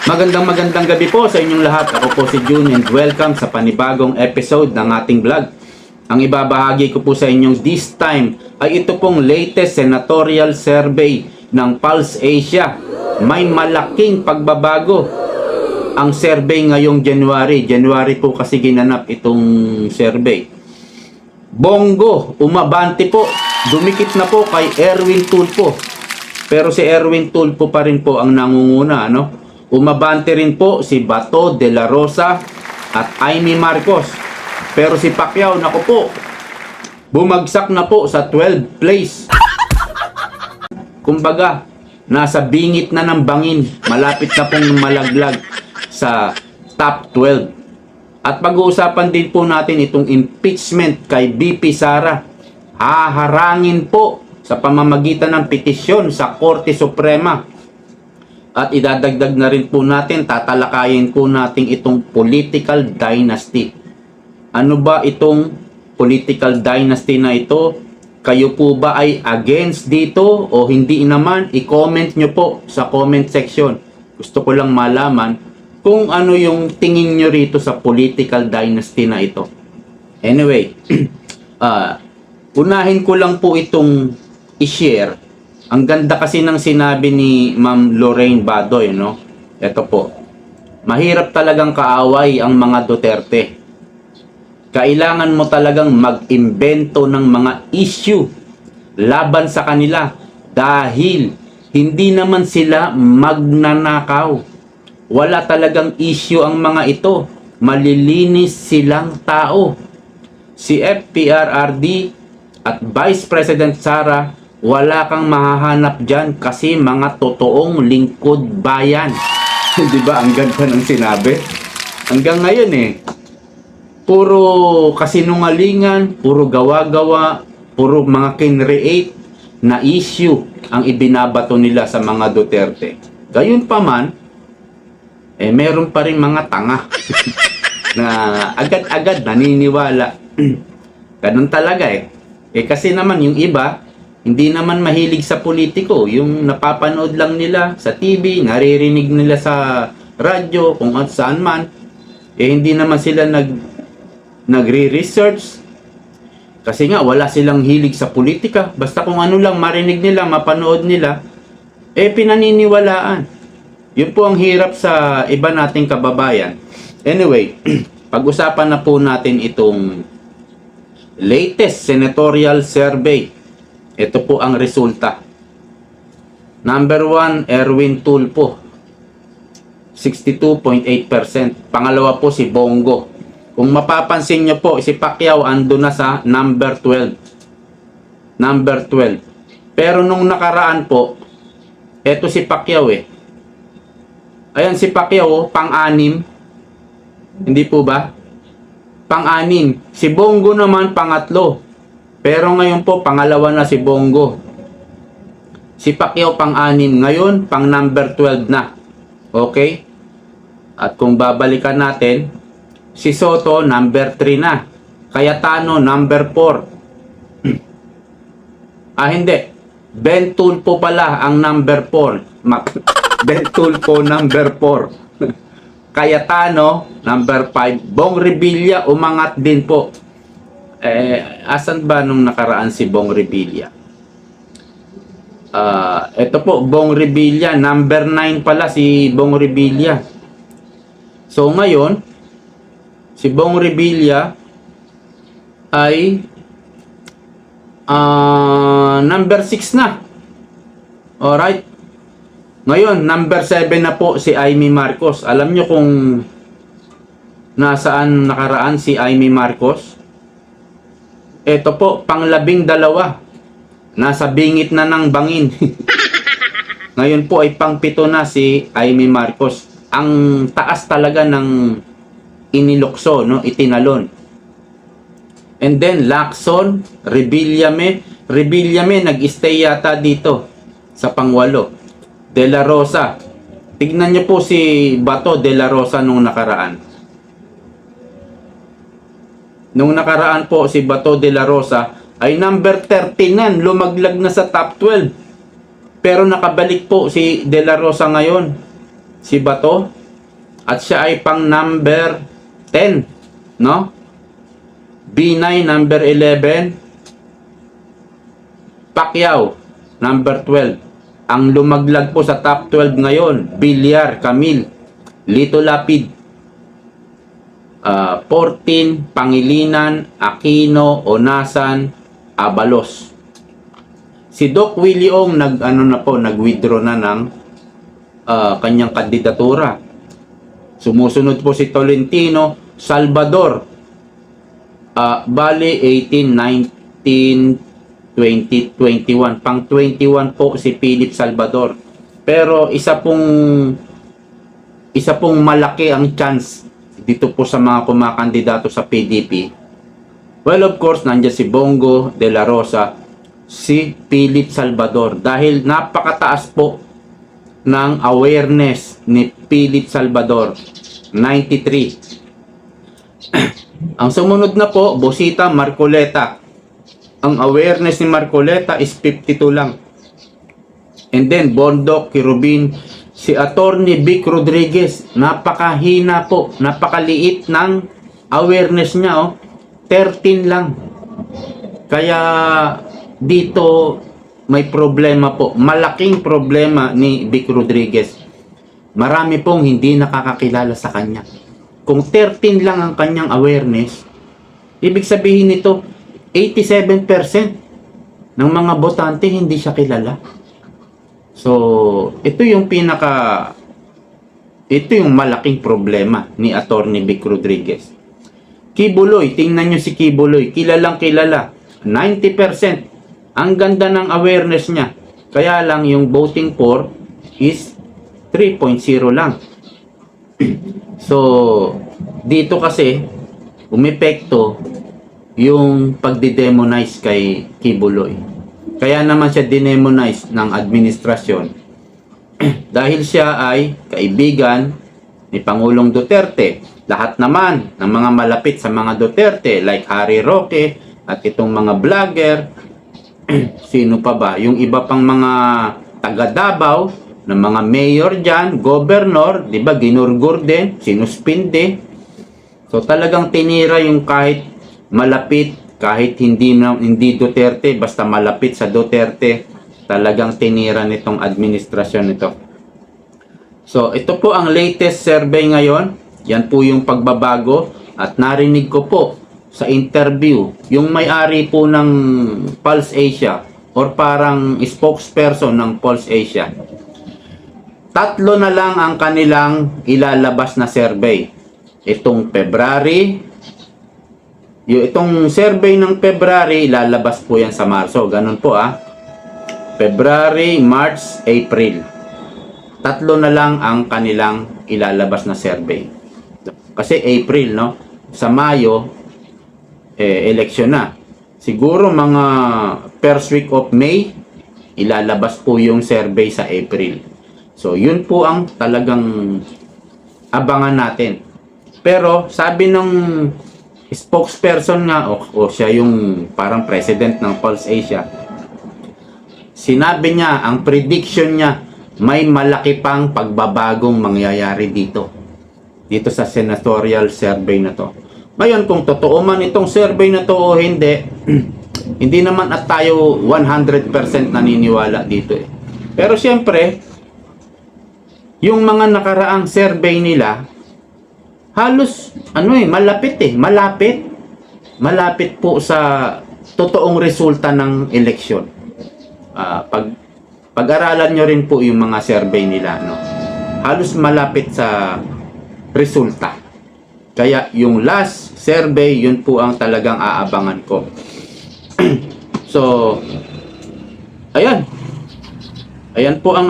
Magandang gabi po sa inyong lahat. Ako po si June and welcome sa panibagong episode ng ating vlog. Ang ibabahagi ko po sa inyong this time ay ito pong latest senatorial survey ng Pulse Asia. May malaking pagbabago ang survey ngayong January po kasi ginanap itong survey. Bongo, umabante po. Dumikit na po kay Erwin Tulfo. Pero si Erwin Tulfo pa rin po ang nangunguna, no? Umabante rin po si Bato de la Rosa at Amy Marcos. Pero si Pacquiao, naku po, bumagsak na po sa 12th place. Kumbaga, nasa bingit na ng bangin. Malapit na pong malaglag sa top 12. At pag-uusapan din po natin itong impeachment kay BP Sara. Haharangin po sa pamamagitan ng petisyon sa Korte Suprema. At idadagdag na rin po natin, tatalakayin po natin itong political dynasty. Ano ba itong political dynasty na ito? Kayo po ba ay against dito o hindi naman? I-comment nyo po sa comment section. Gusto ko lang malaman kung ano yung tingin nyo rito sa political dynasty na ito. Anyway, unahin ko lang po itong i-share. Ang ganda kasi ng sinabi ni Ma'am Lorraine Badoy, no? Ito po. Mahirap talagang kaaway ang mga Duterte. Kailangan mo talagang mag-imbento ng mga issue laban sa kanila dahil hindi naman sila magnanakaw. Wala talagang issue ang mga ito. Malilinis silang tao. Si FPRRD at Vice President Sara, wala kang mahahanap dyan kasi mga totoong lingkod bayan. Di ba? Ang ganda ng sinabi. Hanggang ngayon puro kasinungalingan, puro gawa-gawa, puro mga kinreate na issue ang ibinabato nila sa mga Duterte. Gayun pa man, meron pa rin mga tanga na agad-agad naniniwala. Ganun talaga kasi naman yung iba, hindi naman mahilig sa politiko. Yung napapanood lang nila sa TV, naririnig nila sa radyo, kung at saan man. Hindi naman sila nagre-research. Kasi nga, wala silang hilig sa politika. Basta kung ano lang marinig nila, mapanood nila, pinaniniwalaan. Yun po ang hirap sa iba nating kababayan. Anyway, pag-usapan na po natin itong latest senatorial survey. Ito po ang resulta. Number 1, Erwin Tulfo, 62.8%. Pangalawa po si Bongo. Kung mapapansin nyo po, si Pacquiao ando na sa number 12. Number 12. Pero nung nakaraan po, eto si Pacquiao Ayan si Pacquiao, pang-anim. Hindi po ba? Pang-anim. Si Bongo naman pangatlo. Pero ngayon po, pangalawa na si Bongo. Si Pacquiao pang-anim. Ngayon, pang number 12 na. Okay? At kung babalikan natin, si Soto, number 3 na. Cayetano, number 4. Hindi. Ben Tulfo pala ang number 4. Ben Tulfo, number 4. Cayetano, number 5. Bong Revilla, umangat din po. Asan ba nung nakaraan si Bong Revilla? Ito po, Bong Revilla, number 9 pala si Bong Revilla. So ngayon, si Bong Revilla ay number 6 na. Alright. Ngayon, number 7 na po si Amy Marcos. Alam nyo kung nasaan nakaraan si Amy Marcos? Ito po, pang-12. Nasa bingit na ng bangin. Ngayon po ay pang-7 na si Amy Marcos. Ang taas talaga ng inilukso, no? Itinalon. And then, Lacson, Revillame, nag-stay yata dito sa pang-8. De la Rosa. Tignan niyo po si Bato de la Rosa nung nakaraan. Nung nakaraan po si Bato de la Rosa ay number 13, lumaglag na sa top 12. Pero nakabalik po si De La Rosa ngayon. Si Bato, At siya ay pang number 10, no? B9 number 11, Pacquiao number 12. Ang lumaglag po sa top 12 ngayon, Villar, Camille, Lito Lapid, 14, Pangilinan, Aquino, Onasan, Abalos. Si Doc Willie Ong nag-withdraw na ng kanyang kandidatura. Sumusunod po si Tolentino, Salvador, bali 18, 19, 20, 21. Pang 21 po si Philip Salvador. Pero isa pong malaki ang chance dito po sa mga kumakandidato sa PDP. Well, of course, nandiyan si Bongo de la Rosa, si Philip Salvador. Dahil napakataas po ng awareness ni Philip Salvador, 93. Ang sumunod na po, Bosita Marcoleta. Ang awareness ni Marcoleta is 52 lang. And then, Bondoc, Kirubin, si Attorney Vic Rodriguez, napakahina po, napakaliit ng awareness niya, 13 lang. Kaya dito may problema po, malaking problema ni Vic Rodriguez. Marami pong hindi nakakakilala sa kanya. Kung 13 lang ang kanyang awareness, ibig sabihin nito, 87% ng mga botante hindi siya kilala. So, ito yung malaking problema ni Attorney Vic Rodriguez. Kibuloy, tingnan nyo si Kibuloy, kilalang kilala, 90%. Ang ganda ng awareness niya. Kaya lang yung voting for is 3.0 lang. So, dito kasi, umepekto yung pagdidemonize kay Kibuloy. Kaya naman siya dinemonize ng administrasyon dahil siya ay kaibigan ni Pangulong Duterte. Lahat naman ng mga malapit sa mga Duterte like Harry Roque at itong mga vlogger, sino pa ba? Yung iba pang mga taga Davao, ng mga mayor dyan, governor, di ba, ginurgur din, sinuspinde. So talagang tinira yung kahit malapit, kahit hindi Duterte, basta malapit sa Duterte, talagang tinira nitong administrasyon nito. So ito po ang latest survey ngayon. Yan po yung pagbabago at narinig ko po sa interview yung may-ari po ng Pulse Asia or parang spokesperson ng Pulse Asia. 3 na lang ang kanilang ilalabas na survey. Itong February, itong survey ng February, ilalabas po yan sa Marso. Ganun po February, March, April. 3 na lang ang kanilang ilalabas na survey. Kasi April, no? Sa Mayo, election na. Siguro mga first week of May, ilalabas po yung survey sa April. So, yun po ang talagang abangan natin. Pero, sabi ng spokesperson nga, o siya yung parang president ng Pulse Asia, sinabi niya, ang prediction niya, may malaki pang pagbabagong mangyayari dito sa senatorial survey na to. Ngayon, kung totoo man itong survey na to o hindi, hindi naman at tayo 100% naniniwala dito Pero siyempre, yung mga nakaraang survey nila, halos, malapit po sa totoong resulta ng eleksyon. Pag-aralan nyo rin po yung mga survey nila, no? Halos malapit sa resulta. Kaya yung last survey, yun po ang talagang aabangan ko. So, ayan. Ayan po ang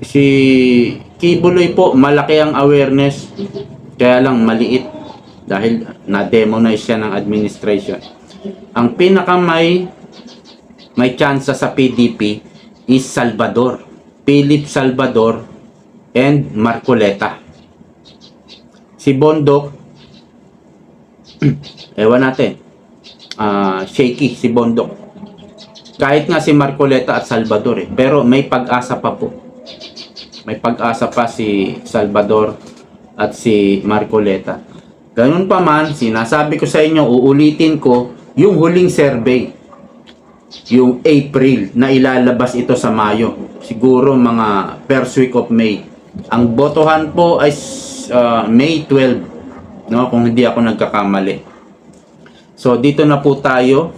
si Kibuloy po, malaki ang awareness. Kaya lang maliit dahil na-demonize siya ng administration. Ang pinaka may chance sa PDP is Salvador, Philip Salvador and Marcoleta. Si Bondoc, ewan natin, shaky si Bondoc. Kahit nga si Marcoleta at Salvador pero may pag-asa pa po. May pag-asa pa si Salvador at si Marcoleta. Ganun pa man, sinasabi ko sa inyo, uulitin ko, yung huling survey, yung April, na ilalabas ito sa Mayo. Siguro mga first week of May. Ang botohan po ay May 12, no? Kung hindi ako nagkakamali. So, dito na po tayo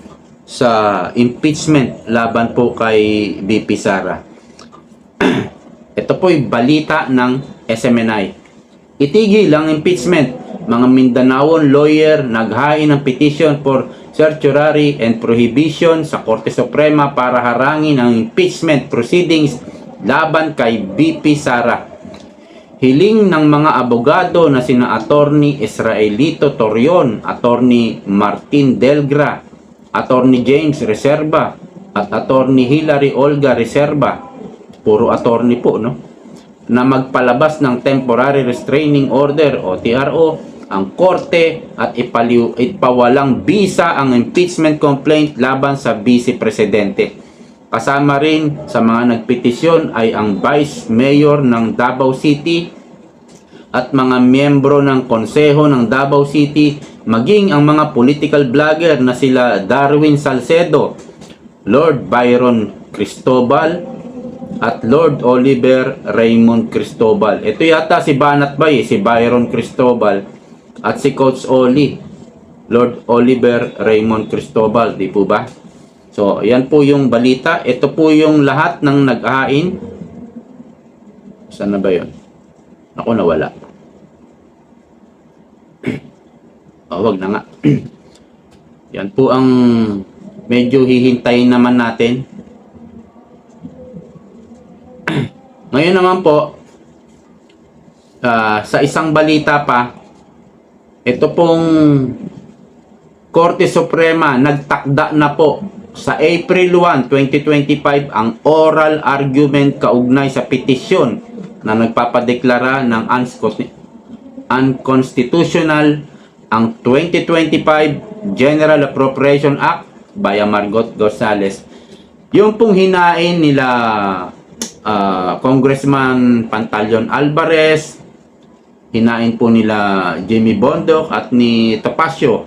sa impeachment laban po kay VP Sara. Ito po yung balita ng SMNI. Itigil ang impeachment. Mga Mindanaon lawyer naghain ng petition for certiorari and prohibition sa Korte Suprema para harangin ang impeachment proceedings laban kay VP Sara. Hiling ng mga abogado na sina Attorney Israelito Torion, Attorney Martin Delgra, Attorney James Reserva, at Attorney Hilary Olga Reserva, puro attorney po, no? Na magpalabas ng Temporary Restraining Order o TRO ang korte at ipawalang bisa ang impeachment complaint laban sa Vice Presidente. Kasama rin sa mga nagpetisyon ay ang Vice Mayor ng Davao City at mga miyembro ng Konseho ng Davao City, maging ang mga political vlogger na sila Darwin Salcedo, Lord Byron Cristobal, at Lord Oliver Raymond Cristobal. Ito yata si Banat Bay, si Byron Cristobal, at si Coach Oli, Lord Oliver Raymond Cristobal, di po ba? So, yan po yung balita. Ito po yung lahat ng nag-ahain. Saan na ba yun? Ako, nawala. Wag na nga. Yan po ang medyo hihintayin naman natin. Ngayon naman po, sa isang balita pa, ito pong Korte Suprema nagtakda na po sa April 1, 2025 ang oral argument kaugnay sa petisyon na nagpapadeklara ng unconstitutional ang 2025 General Appropriation Act by Margot Gonzales. Yung pong hinain nila Congressman Pantaleon Alvarez, hinain po nila Jimmy Bondoc at ni Topacio.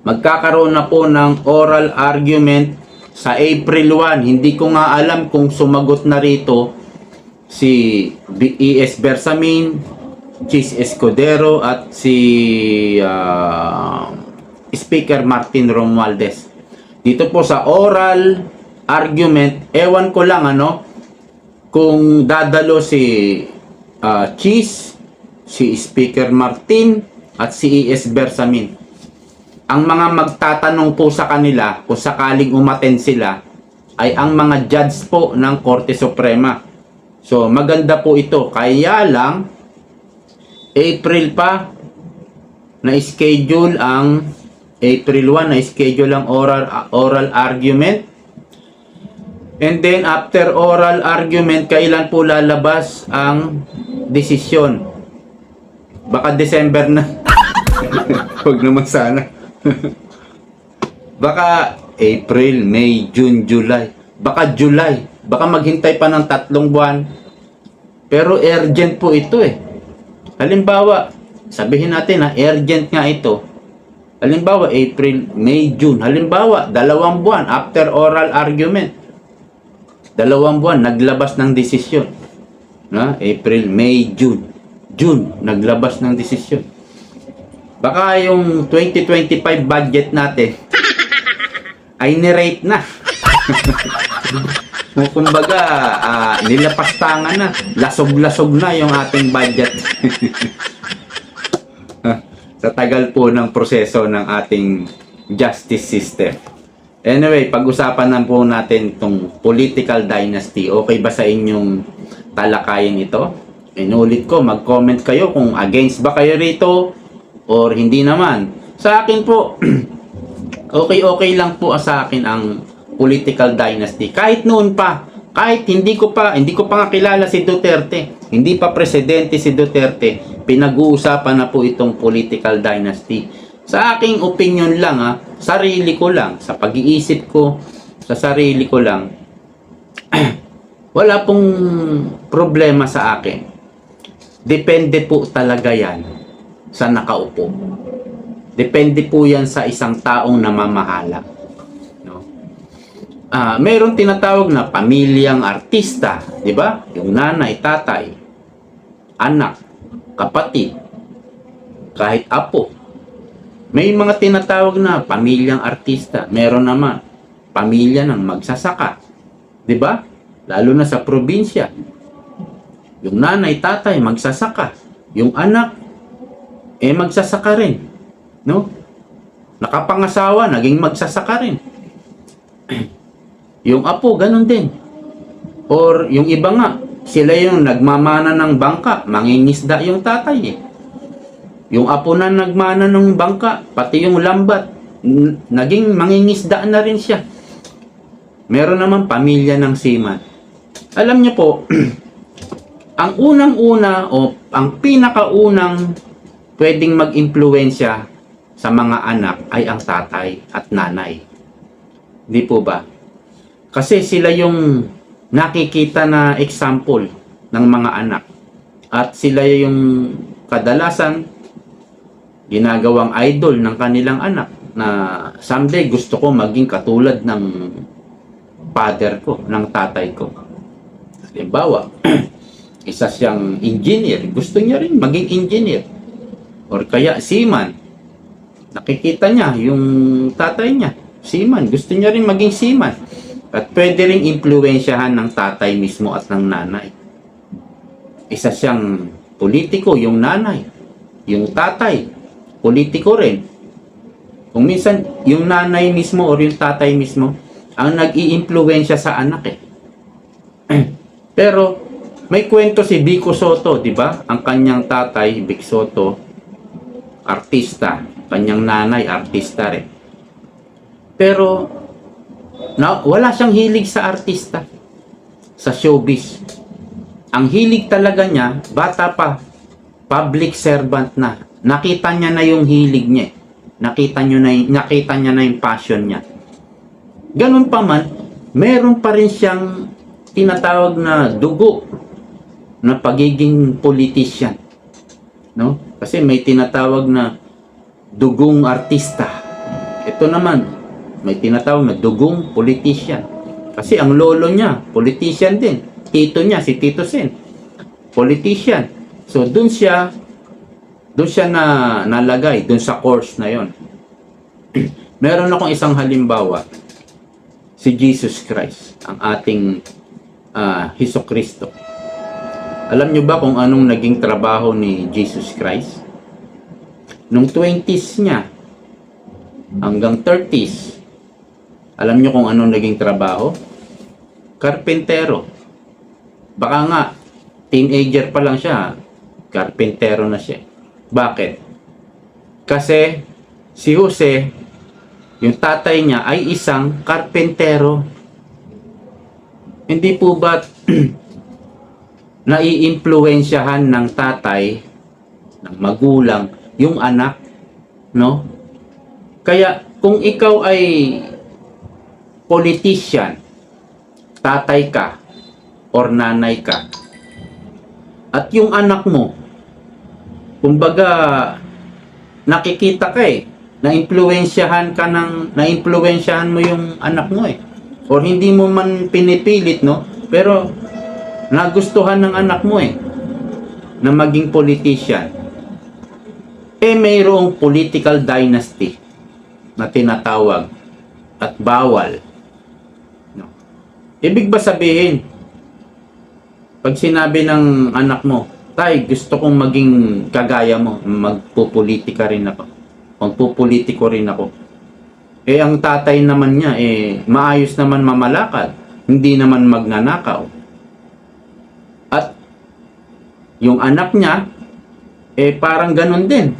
Magkakaroon na po ng oral argument sa April 1. Hindi ko nga alam kung sumagot na rito si E.S. Bersamin, Chis Escudero at si Speaker Martin Romualdez. Dito po sa oral argument, ewan ko lang kung dadalo si Chis, si Speaker Martin at si E.S. Bersamin. Ang mga magtatanong po sa kanila kung sakaling umattend sila ay ang mga judge po ng Korte Suprema. So maganda po ito. Kaya lang April pa na schedule ang April 1 na schedule ang oral argument. And then after oral argument, kailan po lalabas ang desisyon? Baka December na. Huwag naman sana. Baka April, May, June, July. Baka July. Baka maghintay pa ng 3 buwan. Pero urgent po ito eh. Halimbawa, sabihin natin urgent nga ito. Halimbawa, April, May, June. Halimbawa, 2 buwan after oral argument. 2 buwan, naglabas ng desisyon. April, May, June. June, naglabas ng desisyon. Baka yung 2025 budget natin ay nirate na. Kumbaga, nilapastangan na. Lasog-lasog na yung ating budget. Sa tagal po ng proseso ng ating justice system. Anyway, pag-usapan na po natin itong political dynasty. Okay ba sa inyong talakayin ito? Inulit ko, mag-comment kayo kung against ba kayo rito or hindi naman. Sa akin po, okay lang po sa akin ang political dynasty. Kahit noon pa, kahit hindi ko pa nga kilala si Duterte, hindi pa presidente si Duterte, pinag-uusapan na po itong political dynasty. Sa aking opinion lang sarili ko lang, sa pag-iisip ko, sa sarili ko lang, wala pong problema sa akin. Depende po talaga yan sa nakaupo. Depende po yan sa isang taong namamahala. No? Mayroong tinatawag na pamilyang artista, di ba? Yung nanay, tatay, anak, kapatid, kahit apo. May mga tinatawag na pamilyang artista. Meron naman pamilya ng magsasaka. 'Di ba? Lalo na sa probinsya. Yung nanay, tatay magsasaka. Yung anak magsasaka rin, no? Nakapangasawa, naging magsasaka rin. Yung apo ganun din. Or yung iba nga, sila yung nagmamana ng bangka, mangingisda yung tatay eh. Yung apo na nagmana ng bangka, pati yung lambat, naging mangingisda na rin siya. Meron naman pamilya ng seaman. Alam niyo po, ang unang-una o ang pinakaunang pwedeng mag-impluwensya sa mga anak ay ang tatay at nanay. Di po ba? Kasi sila yung nakikita na example ng mga anak. At sila yung kadalasan ginagawang idol ng kanilang anak na someday gusto ko maging katulad ng father ko, ng tatay ko. Halimbawa, isa siyang engineer, gusto niya rin maging engineer. Or kaya seaman, nakikita niya yung tatay niya, seaman, gusto niya rin maging seaman. At pwede rin impluwensyahan ng tatay mismo at ng nanay. Isa siyang politiko, yung nanay, yung tatay, politiko rin. Kung minsan, yung nanay mismo o yung tatay mismo, ang nag-i-impluwensya sa anak eh. Pero, may kwento si Vico Soto, di ba? Ang kanyang tatay, Vic Soto, artista. Kanyang nanay, artista rin. Pero, wala siyang hilig sa artista. Sa showbiz. Ang hilig talaga niya, bata pa, public servant na. Nakita niya na yung hilig niya. Nakita niya na yung passion niya. Ganun pa man, meron pa rin siyang tinatawag na dugo na pagiging politician. No? Kasi may tinatawag na dugong artista. Ito naman, may tinatawag na dugong politician. Kasi ang lolo niya, politician din. Tito niya, si Tito Sen, politician. So, doon siya na nalagay, doon sa course na yon. Meron akong isang halimbawa, si Jesus Christ, ang ating Hesus Kristo. Alam nyo ba kung anong naging trabaho ni Jesus Christ? Nung 20s niya, hanggang 30s, alam nyo kung anong naging trabaho? Karpentero. Baka nga, teenager pa lang siya, karpentero na siya. Bakit? Kasi si Jose, yung tatay niya ay isang karpentero. Hindi po ba naiimpluwensyahan ng tatay, ng magulang, yung anak? No? Kaya kung ikaw ay politician, tatay ka or nanay ka, at yung anak mo, kumbaga, nakikita ka naimpluwensyahan mo yung anak mo Or hindi mo man pinipilit, no? Pero, nagustuhan ng anak mo na maging politician. Mayroong political dynasty na tinatawag at bawal. No? Ibig ba sabihin, pag sinabi ng anak mo, tay, gusto kong maging kagaya mo, magpupolitika rin ako. Magpupolitiko rin ako. Ang tatay naman niya, maayos naman mamalakad. Hindi naman magnanakaw. At yung anak niya, parang ganun din.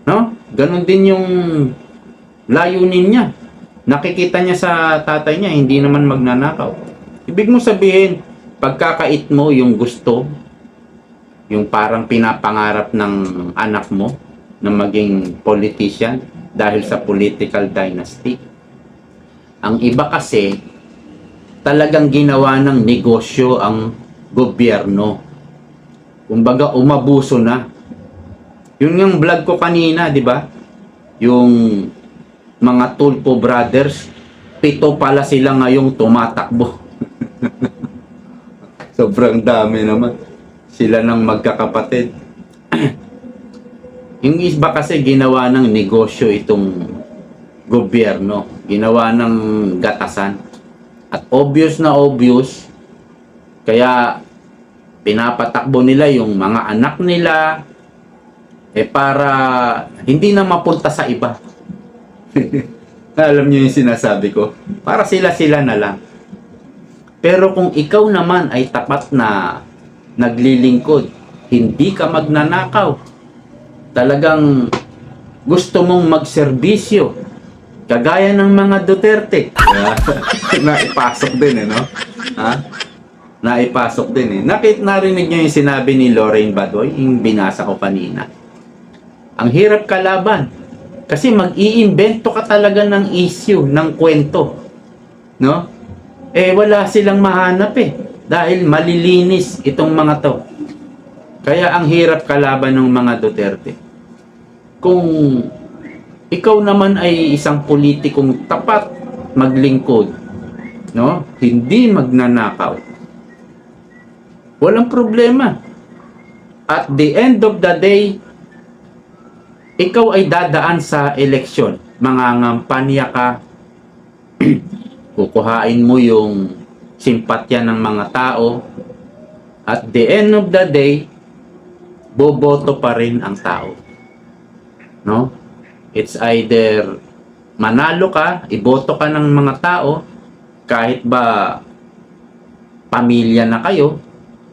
No? Ganun din yung layunin niya. Nakikita niya sa tatay niya, hindi naman magnanakaw. Ibig mo sabihin, pagkakait mo yung gusto, yung parang pinapangarap ng anak mo na maging politician dahil sa political dynasty. Ang iba kasi, talagang ginawa ng negosyo ang gobyerno. Kumbaga, umabuso na. Yun yung vlog ko kanina, di ba? Yung mga Tulfo brothers, 7 pala sila ngayong tumatakbo. Sobrang dami naman. Sila ng magkakapatid. Yung iba kasi ginawa ng negosyo itong gobyerno. Ginawa ng gatasan. At obvious na obvious, kaya pinapatakbo nila yung mga anak nila para hindi na mapunta sa iba. Alam niyo yung sinasabi ko? Para sila-sila na lang. Pero kung ikaw naman ay tapat na naglilingkod, hindi ka magnanakaw, talagang gusto mong magserbisyo, kagaya ng mga Duterte. Naipasok din no? Ha? Naipasok din narinig niyo yung sinabi ni Lorraine Badoy, yung binasa ko kanina. Ang hirap kalaban. Kasi mag-iimbento ka talaga ng issue, ng kwento. No? Wala silang mahanap dahil malilinis itong mga to. Kaya ang hirap kalaban ng mga Duterte. Kung ikaw naman ay isang politikong tapat maglingkod, no? Hindi magnanakaw, walang problema. At the end of the day, ikaw ay dadaan sa eleksyon. Mangangampanya ka, kukuhain mo yung simpatya ng mga tao. At the end of the day, boboto pa rin ang tao. No? It's either manalo ka, iboto ka ng mga tao, kahit ba pamilya na kayo,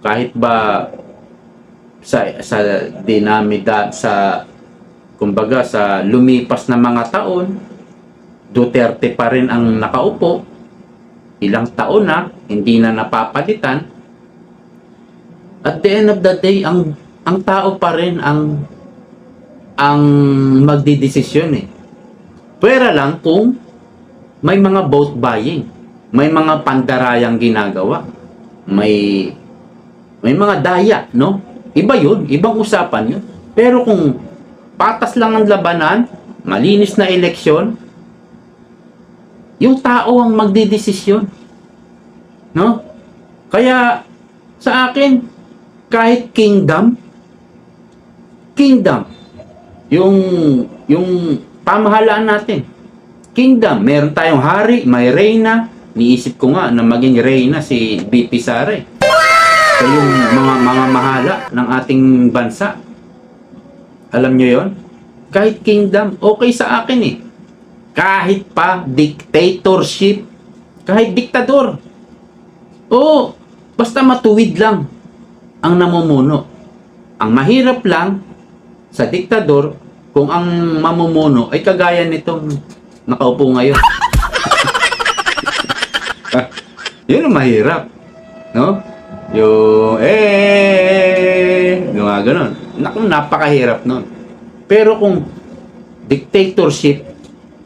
kahit ba sa dinamida, sa kumbaga sa lumipas na mga taon, Duterte pa rin ang nakaupo, ilang taon na, hindi na napapalitan. At the end of the day, ang tao pa rin ang magdidesisyon Pwera lang kung may mga vote buying, may mga pandarayang ginagawa, may mga daya, no? Iba yun, ibang usapan yun. Pero kung patas lang ang labanan, malinis na eleksyon, yung tao ang magdidesisyon. No? Kaya, sa akin, kahit kingdom, yung pamahalaan natin, kingdom, meron tayong hari, may reyna, niisip ko nga na maging reyna si BP Sara. So, yung mga mahala ng ating bansa. Alam nyo yon? Kahit kingdom, okay sa akin Kahit pa dictatorship, kahit diktador. Oo, basta matuwid lang ang namumuno. Ang mahirap lang sa diktador, kung ang mamumuno ay kagaya nitong nakaupo ngayon. Yun ang mahirap. No? Yung gumaganon. Napakahirap nun. Pero kung dictatorship,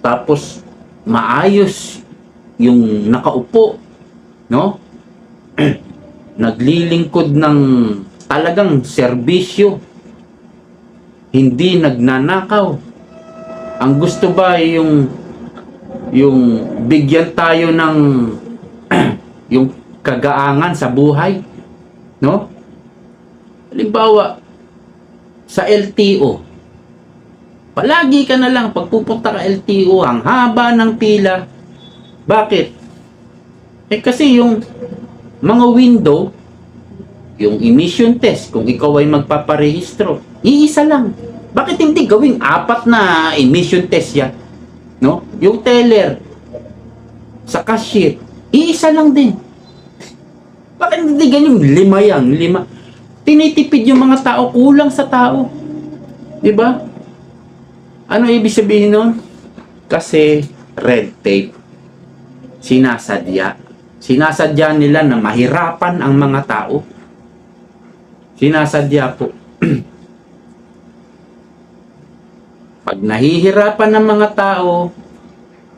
tapos maayos yung nakaupo, no? Naglilingkod ng talagang serbisyo, hindi nagnanakaw. Ang gusto ba yung bigyan tayo ng yung kagaangan sa buhay, no? Halimbawa, sa LTO, palagi ka na lang, pagpupunta ka LTO, ang haba ng pila. Bakit? Kasi yung mga window, yung emission test, kung ikaw ay magpaparehistro, iisa lang. Bakit hindi gawing 4 na emission test yan? No? Yung teller, sa cashier, iisa lang din. Bakit hindi ganyan? 5 yan, 5. Tinitipid yung mga tao, kulang sa tao. Diba? Ano ibig sabihin nun? Kasi red tape. Sinasadya. Sinasadya nila na mahirapan ang mga tao. Sinasadya po. Pag nahihirapan ng mga tao,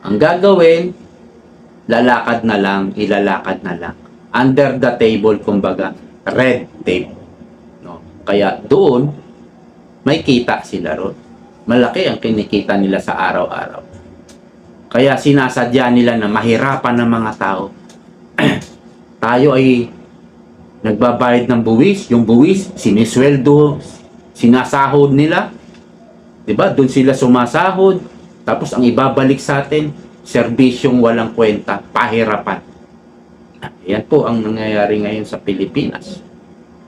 ang gagawin, lalakad na lang, ilalakad na lang. Under the table, kumbaga, red tape. No? Kaya doon, may kita sila ron. Malaki ang kinikita nila sa araw-araw. Kaya sinasadya nila na mahirapan ng mga tao. Tayo ay nagbabayad ng buwis. Yung buwis, sinisweldo, sinasahod nila. Diba? Doon sila sumasahod. Tapos ang ibabalik sa atin, serbisyong walang kwenta, pahirapan. Yan po ang nangyayari ngayon sa Pilipinas.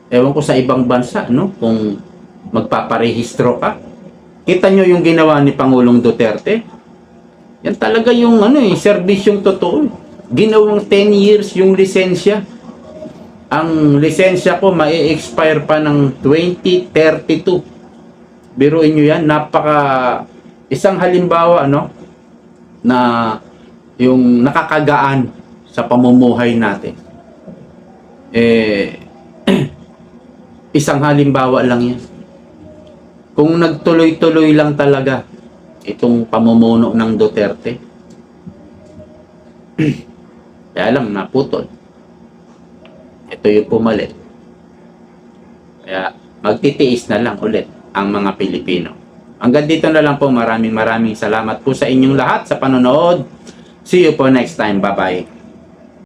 Ewan ko sa ibang bansa, no? Kung magpaparehistro ka. Kita nyo yung ginawa ni Pangulong Duterte? Yan talaga yung serbisyong totoo. Ginawang 10 years yung lisensya. Ang lisensya ko mai-expire pa ng 2032. Biruin nyo yan, isang halimbawa, na yung nakakagaan sa pamumuhay natin. Isang halimbawa lang yan. Kung nagtuloy-tuloy lang talaga itong pamumuno ng Duterte, kaya lang naputol. Ito yung pumalit. Kaya magtitiis na lang ulit ang mga Pilipino. Hanggang dito na lang po. Maraming salamat po sa inyong lahat sa panonood. See you po next time. Bye-bye.